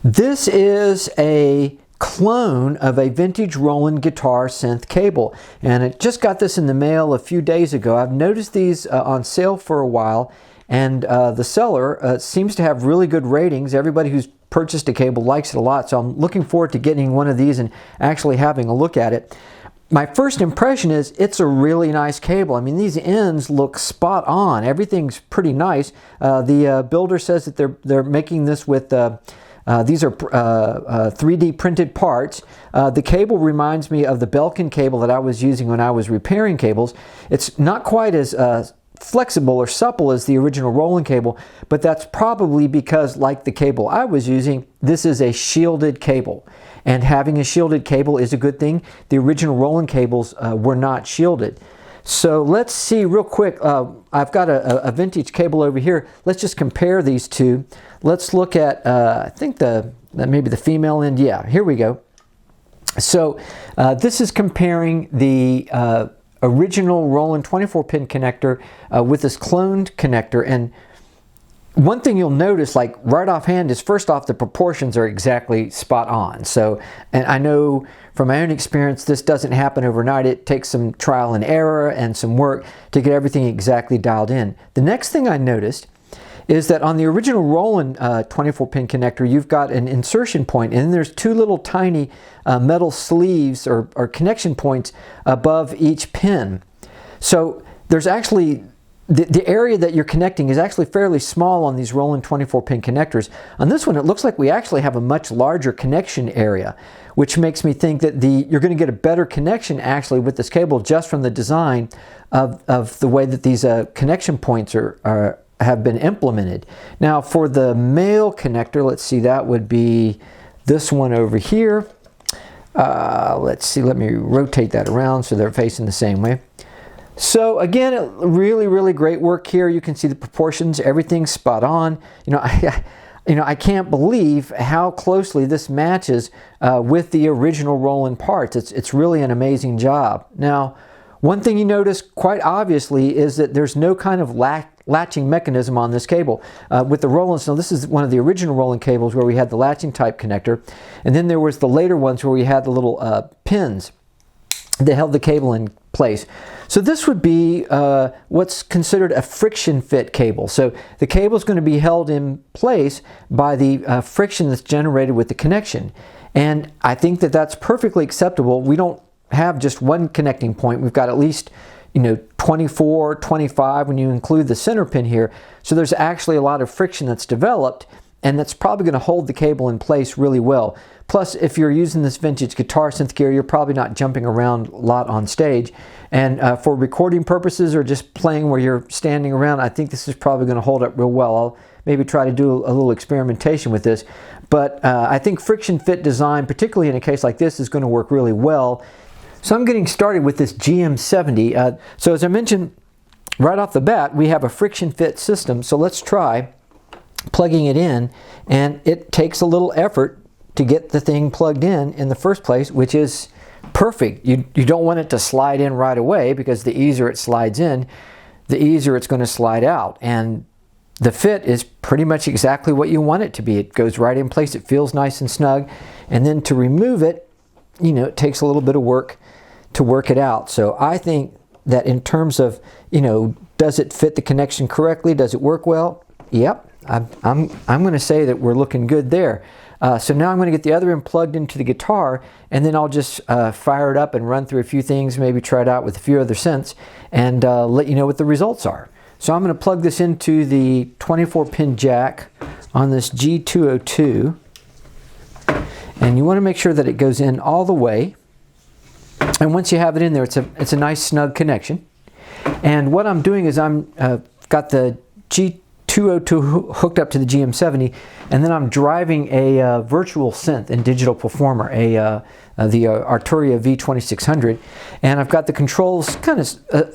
This is a clone of a vintage Roland guitar synth cable, and I just got this in the mail a few days ago. I've noticed these on sale for a while, and the seller seems to have really good ratings. Everybody who's purchased a cable likes it a lot, so I'm looking forward to getting one of these and actually having a look at it. My first impression is it's a really nice cable. I mean, these ends look spot on. Everything's pretty nice. The builder says that they're making this with these are 3D printed parts. The cable reminds me of the Belkin cable that I was using when I was repairing cables. It's not quite as flexible or supple as the original Roland cable, but that's probably because, like the cable I was using, this is a shielded cable. And having a shielded cable is a good thing. The original Roland cables were not shielded. So let's see real quick. I've got a vintage cable over here. Let's just compare these two. Let's look at, I think maybe the female end. Yeah, here we go. So this is comparing the original Roland 24-pin connector with this cloned connector. And one thing you'll notice, like right offhand, is first off, the proportions are exactly spot on. So, and I know from my own experience, this doesn't happen overnight. It takes some trial and error and some work to get everything exactly dialed in. The next thing I noticed is that on the original Roland 24-pin connector, you've got an insertion point, and then there's two little tiny metal sleeves or connection points above each pin. So there's actually the area that you're connecting is actually fairly small on these Roland 24-pin connectors. On this one, it looks like we actually have a much larger connection area, which makes me think that you're going to get a better connection actually with this cable just from the design of the way that these connection points have been implemented. Now for the male connector, let's see, that would be this one over here. Let's see, let me rotate that around so they're facing the same way. So again, really, really great work here. You can see the proportions, everything's spot on. I can't believe how closely this matches with the original Roland parts. It's really an amazing job. Now, one thing you notice quite obviously is that there's no kind of latching mechanism on this cable. With the Rolands, now this is one of the original Roland cables where we had the latching type connector, and then there was the later ones where we had the little pins that held the cable in place. So this would be what's considered a friction fit cable. So the cable is going to be held in place by the friction that's generated with the connection. And I think that that's perfectly acceptable. We don't have just one connecting point. We've got at least 24, 25 when you include the center pin here. So there's actually a lot of friction that's developed, and that's probably going to hold the cable in place really well. Plus, if you're using this vintage guitar synth gear, you're probably not jumping around a lot on stage. And for recording purposes or just playing where you're standing around, I think this is probably going to hold up real well. I'll maybe try to do a little experimentation with this. But I think friction fit design, particularly in a case like this, is going to work really well. So I'm getting started with this GM70. So as I mentioned, right off the bat, we have a friction fit system. So let's try plugging it in, and it takes a little effort to get the thing plugged in the first place, which is perfect. You don't want it to slide in right away, because the easier it slides in, the easier it's going to slide out. And the fit is pretty much exactly what you want it to be. It goes right in place, it feels nice and snug. And then to remove it, it takes a little bit of work to work it out. So I think that in terms of, does it fit the connection correctly? Does it work well? Yep. I'm going to say that we're looking good there. So now I'm going to get the other end plugged into the guitar, and then I'll just fire it up and run through a few things, maybe try it out with a few other synths, and let you know what the results are. So I'm going to plug this into the 24-pin jack on this G202, and you want to make sure that it goes in all the way. And once you have it in there, it's a nice snug connection. And what I'm doing is I'm got the G202 hooked up to the GM70, and then I'm driving a virtual synth in Digital Performer, the Arturia V2600, and I've got the controls kind of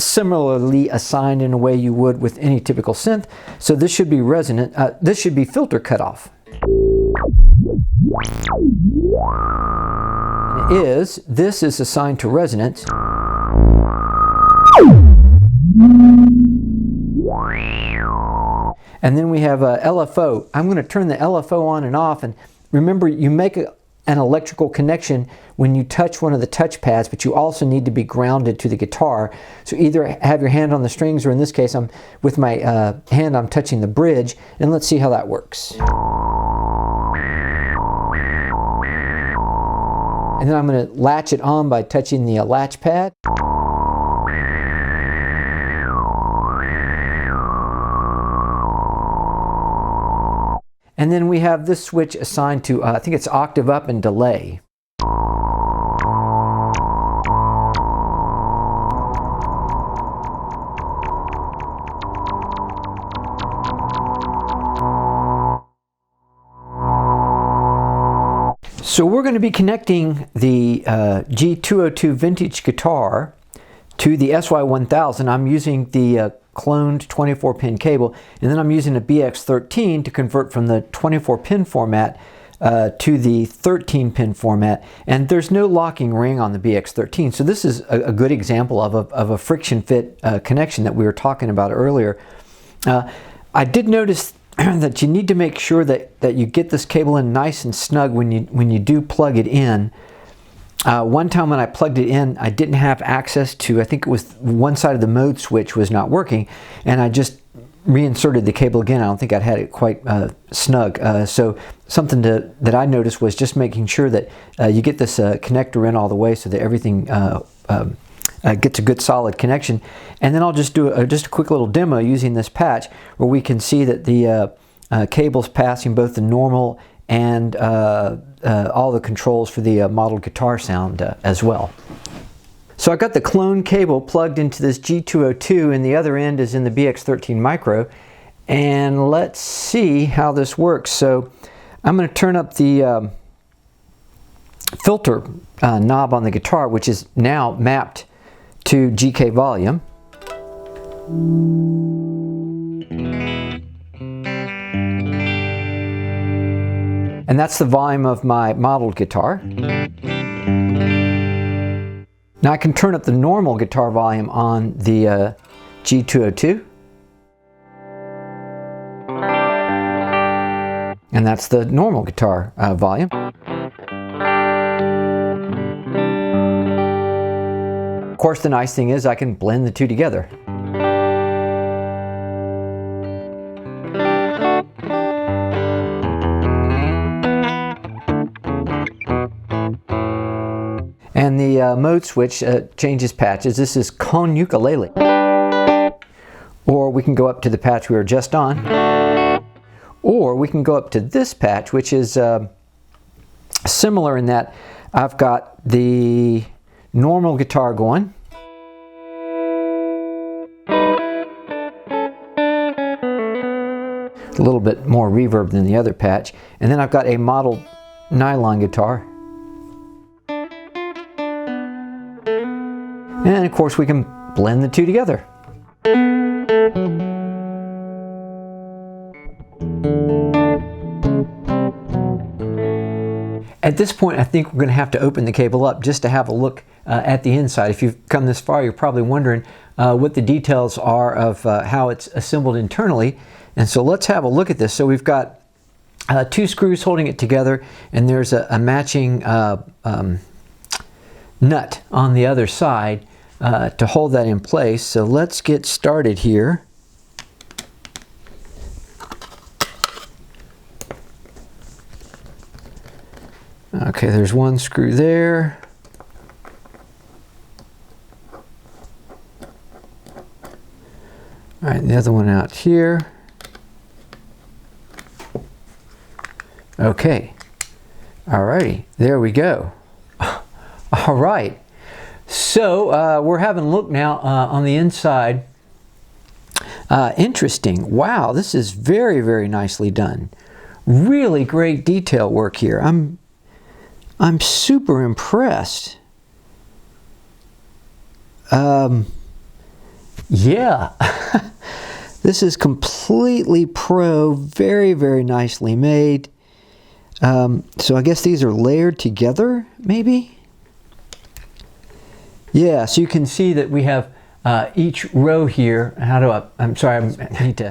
similarly assigned in a way you would with any typical synth. So this should be resonant. This should be filter cutoff. This is assigned to resonance. And then we have LFO. I'm going to turn the LFO on and off, and remember, you make an electrical connection when you touch one of the touch pads, but you also need to be grounded to the guitar. So either have your hand on the strings, or in this case, I'm with my hand, I'm touching the bridge, and let's see how that works. And then I'm going to latch it on by touching the latch pad. And then we have this switch assigned to, I think it's octave up and delay. So we're going to be connecting the G202 vintage guitar to the SY1000. I'm using the cloned 24-pin cable, and then I'm using a BX13 to convert from the 24-pin format to the 13-pin format. And there's no locking ring on the BX13, so this is a good example of a friction fit connection that we were talking about earlier. I did notice that you need to make sure that you get this cable in nice and snug when you do plug it in. One time when I plugged it in, I didn't have access to, I think it was one side of the mode switch was not working, and I just reinserted the cable again. I don't think I'd had it quite snug. So something that I noticed was just making sure that you get this connector in all the way so that everything gets a good solid connection. And then I'll just do just a quick little demo using this patch where we can see that the cable's passing both the normal and all the controls for the modeled guitar sound as well. So I got the clone cable plugged into this G202, and the other end is in the BX13 Micro. And let's see how this works. So I'm going to turn up the filter knob on the guitar, which is now mapped to GK volume. And that's the volume of my modeled guitar. Now I can turn up the normal guitar volume on the G202. And that's the normal guitar volume. Of course, the nice thing is I can blend the two together. And the mode switch changes patches. This is Cone Ukulele. Or we can go up to the patch we were just on. Or we can go up to this patch, which is similar in that I've got the normal guitar going. A little bit more reverb than the other patch. And then I've got a modeled nylon guitar. And of course we can blend the two together. At this point, I think we're going to have to open the cable up just to have a look at the inside. If you've come this far, you're probably wondering what the details are of how it's assembled internally. And so let's have a look at this. So we've got two screws holding it together, and there's a matching nut on the other side to hold that in place. So let's get started here. Okay, there's one screw there. All right, the other one out here. Okay, all righty, there we go. All right, so we're having a look now on the inside. Interesting. Wow, this is very, very nicely done. Really great detail work here. I'm super impressed. Yeah, this is completely pro, very, very nicely made. So I guess these are layered together, maybe? Yeah, so you can see that we have each row here. How do I'm sorry,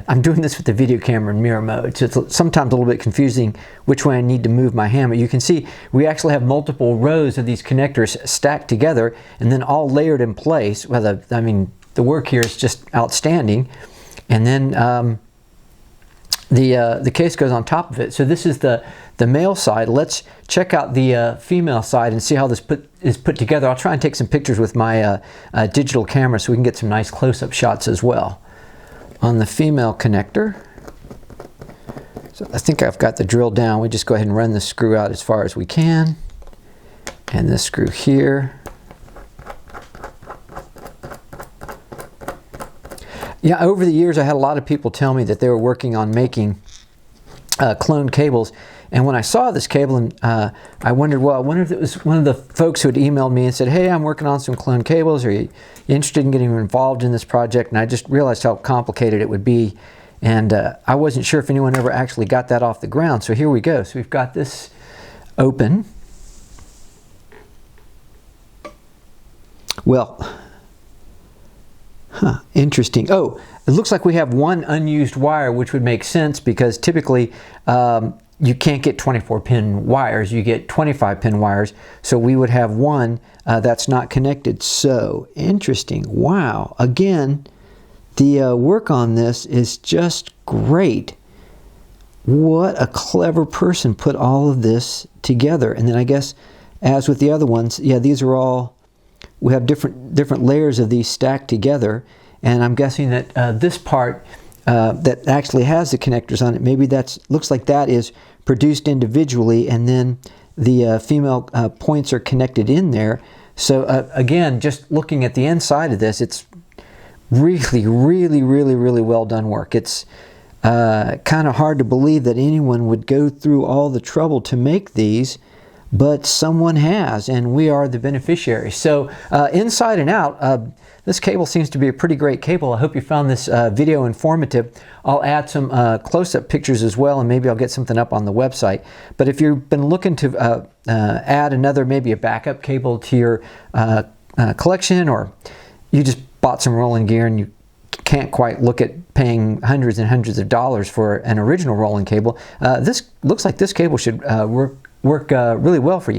I'm doing this with the video camera in mirror mode, so it's sometimes a little bit confusing which way I need to move my hammer. You can see we actually have multiple rows of these connectors stacked together and then all layered in place. Well, I mean, the work here is just outstanding. And then the case goes on top of it. So this is the male side. Let's check out the female side and see how this is put together. I'll try and take some pictures with my digital camera so we can get some nice close-up shots as well. On the female connector, so I think I've got the drill down. We just go ahead and run the screw out as far as we can. And this screw here. Yeah, over the years I had a lot of people tell me that they were working on making cloned cables, and when I saw this cable, and I wondered, well, I wonder if it was one of the folks who had emailed me and said, hey, I'm working on some cloned cables, are you interested in getting involved in this project? And I just realized how complicated it would be, and I wasn't sure if anyone ever actually got that off the ground. So here we go. So we've got this open. Well, interesting. Oh, it looks like we have one unused wire, which would make sense because typically you can't get 24-pin wires. You get 25-pin wires. So we would have one that's not connected. So interesting. Wow. Again, the work on this is just great. What a clever person put all of this together. And then I guess, as with the other ones, yeah, these are all, we have different layers of these stacked together, and I'm guessing that this part that actually has the connectors on it, maybe looks like that is produced individually, and then the female points are connected in there. So again, just looking at the inside of this, it's really well done work. It's kind of hard to believe that anyone would go through all the trouble to make these, but someone has, and we are the beneficiaries. So inside and out, this cable seems to be a pretty great cable. I hope you found this video informative. I'll add some close-up pictures as well, and maybe I'll get something up on the website. But if you've been looking to add another, maybe a backup cable to your collection, or you just bought some Roland gear and you can't quite look at paying hundreds and hundreds of dollars for an original Roland cable, this looks like this cable should work really well for you.